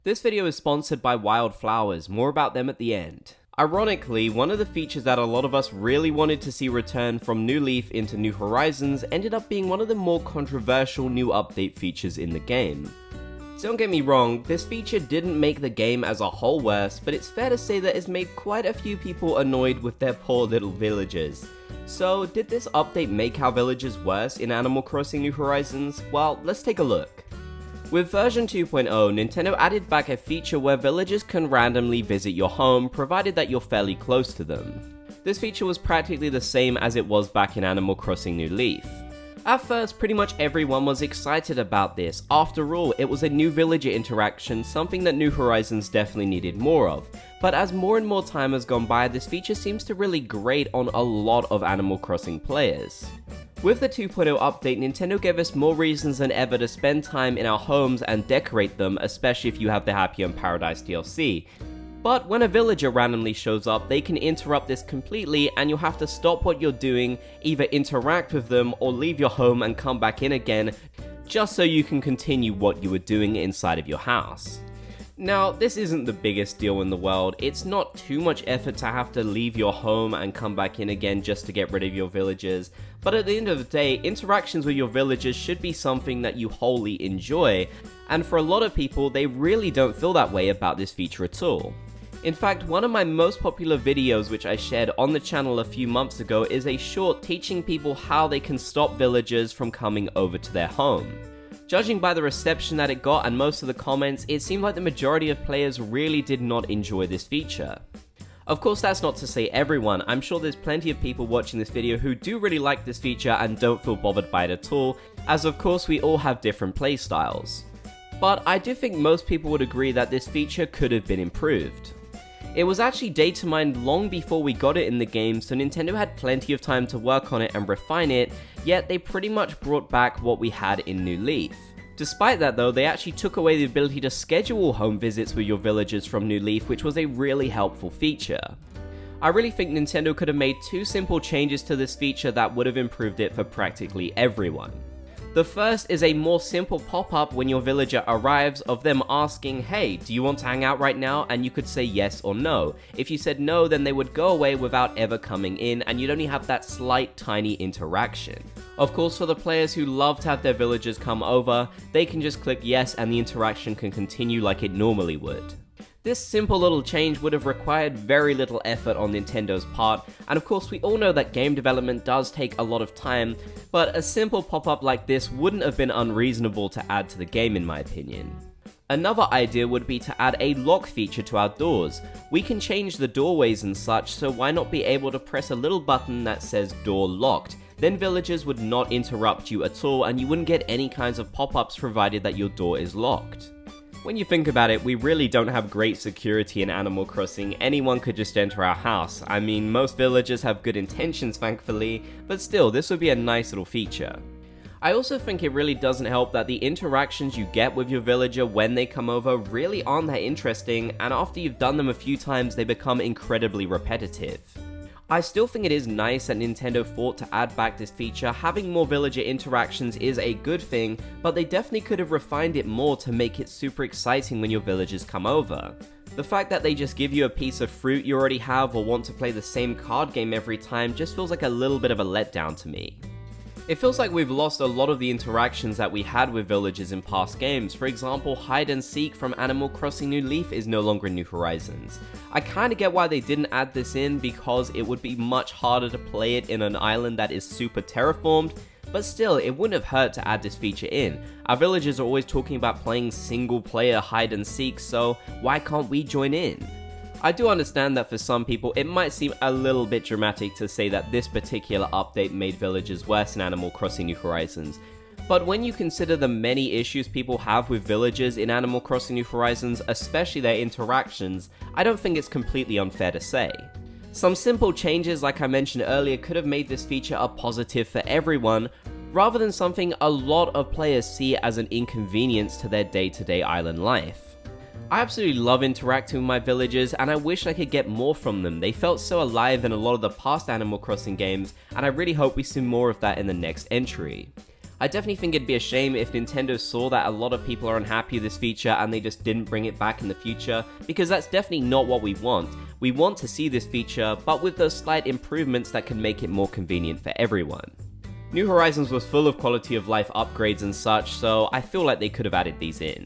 This video is sponsored by Wildflowers, more about them at the end. Ironically, one of the features that a lot of us really wanted to see return from New Leaf into New Horizons ended up being one of the more controversial new update features in the game. So don't get me wrong, this feature didn't make the game as a whole worse, but it's fair to say that it's made quite a few people annoyed with their poor little villagers. So did this update make our villagers worse in Animal Crossing New Horizons? Well, let's take a look. With version 2.0, Nintendo added back a feature where villagers can randomly visit your home, provided that you're fairly close to them. This feature was practically the same as it was back in Animal Crossing New Leaf. At first, pretty much everyone was excited about this. After all, it was a new villager interaction, something that New Horizons definitely needed more of. But as more and more time has gone by, this feature seems to really grate on a lot of Animal Crossing players. With the 2.0 update, Nintendo gave us more reasons than ever to spend time in our homes and decorate them, especially if you have the Happy on Paradise DLC. But when a villager randomly shows up, they can interrupt this completely and you'll have to stop what you're doing, either interact with them or leave your home and come back in again, just so you can continue what you were doing inside of your house. Now, this isn't the biggest deal in the world. It's not too much effort to have to leave your home and come back in again just to get rid of your villagers, but at the end of the day, interactions with your villagers should be something that you wholly enjoy, and for a lot of people, they really don't feel that way about this feature at all. In fact, one of my most popular videos which I shared on the channel a few months ago is a short teaching people how they can stop villagers from coming over to their home. Judging by the reception that it got and most of the comments, it seemed like the majority of players really did not enjoy this feature. Of course, that's not to say everyone. I'm sure there's plenty of people watching this video who do really like this feature and don't feel bothered by it at all, as of course we all have different playstyles. But I do think most people would agree that this feature could have been improved. It was actually data mined long before we got it in the game, so Nintendo had plenty of time to work on it and refine it, yet they pretty much brought back what we had in New Leaf. Despite that though, they actually took away the ability to schedule home visits with your villagers from New Leaf, which was a really helpful feature. I really think Nintendo could have made two simple changes to this feature that would have improved it for practically everyone. The first is a more simple pop-up when your villager arrives of them asking, hey, do you want to hang out right now? And you could say yes or no. If you said no, then they would go away without ever coming in, and you'd only have that slight tiny interaction. Of course, for the players who love to have their villagers come over, they can just click yes and the interaction can continue like it normally would. This simple little change would have required very little effort on Nintendo's part, and of course we all know that game development does take a lot of time, but a simple pop-up like this wouldn't have been unreasonable to add to the game in my opinion. Another idea would be to add a lock feature to our doors. We can change the doorways and such, so why not be able to press a little button that says door locked? Then villagers would not interrupt you at all and you wouldn't get any kinds of pop-ups provided that your door is locked. When you think about it, we really don't have great security in Animal Crossing. Anyone could just enter our house. I mean, most villagers have good intentions thankfully, but still, this would be a nice little feature. I also think it really doesn't help that the interactions you get with your villager when they come over really aren't that interesting, and after you've done them a few times, they become incredibly repetitive. I still think it is nice that Nintendo thought to add back this feature. Having more villager interactions is a good thing, but they definitely could have refined it more to make it super exciting when your villagers come over. The fact that they just give you a piece of fruit you already have or want to play the same card game every time just feels like a little bit of a letdown to me. It feels like we've lost a lot of the interactions that we had with villagers in past games. For example, hide and seek from Animal Crossing New Leaf is no longer in New Horizons. I kinda get why they didn't add this in because it would be much harder to play it in an island that is super terraformed, but still, it wouldn't have hurt to add this feature in. Our villagers are always talking about playing single player hide and seek, so why can't we join in? I do understand that for some people it might seem a little bit dramatic to say that this particular update made villagers worse in Animal Crossing New Horizons, but when you consider the many issues people have with villagers in Animal Crossing New Horizons, especially their interactions, I don't think it's completely unfair to say. Some simple changes like I mentioned earlier could have made this feature a positive for everyone, rather than something a lot of players see as an inconvenience to their day-to-day island life. I absolutely love interacting with my villagers and I wish I could get more from them. They felt so alive in a lot of the past Animal Crossing games and I really hope we see more of that in the next entry. I definitely think it'd be a shame if Nintendo saw that a lot of people are unhappy with this feature and they just didn't bring it back in the future, because that's definitely not what we want. We want to see this feature, but with those slight improvements that can make it more convenient for everyone. New Horizons was full of quality of life upgrades and such, so I feel like they could have added these in.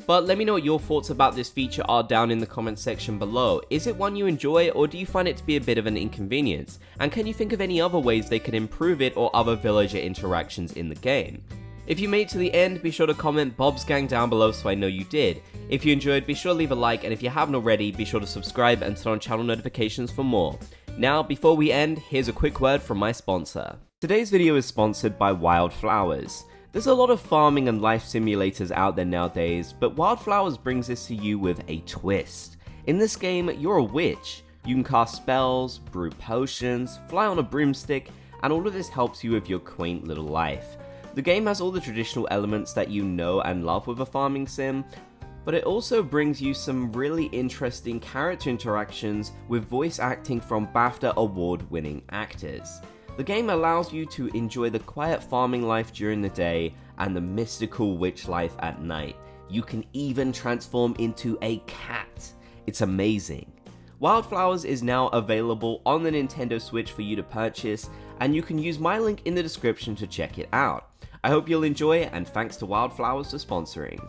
But let me know what your thoughts about this feature are down in the comments section below. Is it one you enjoy, or do you find it to be a bit of an inconvenience? And can you think of any other ways they could improve it or other villager interactions in the game? If you made it to the end, be sure to comment Bob's Gang down below so I know you did. If you enjoyed, be sure to leave a like, and if you haven't already, be sure to subscribe and turn on channel notifications for more. Now, before we end, here's a quick word from my sponsor. Today's video is sponsored by Wildflowers. There's a lot of farming and life simulators out there nowadays, but Wildflowers brings this to you with a twist. In this game, you're a witch. You can cast spells, brew potions, fly on a broomstick, and all of this helps you with your quaint little life. The game has all the traditional elements that you know and love with a farming sim, but it also brings you some really interesting character interactions with voice acting from BAFTA award-winning actors. The game allows you to enjoy the quiet farming life during the day and the mystical witch life at night. You can even transform into a cat. It's amazing. Wildflowers is now available on the Nintendo Switch for you to purchase, and you can use my link in the description to check it out. I hope you'll enjoy it, and thanks to Wildflowers for sponsoring.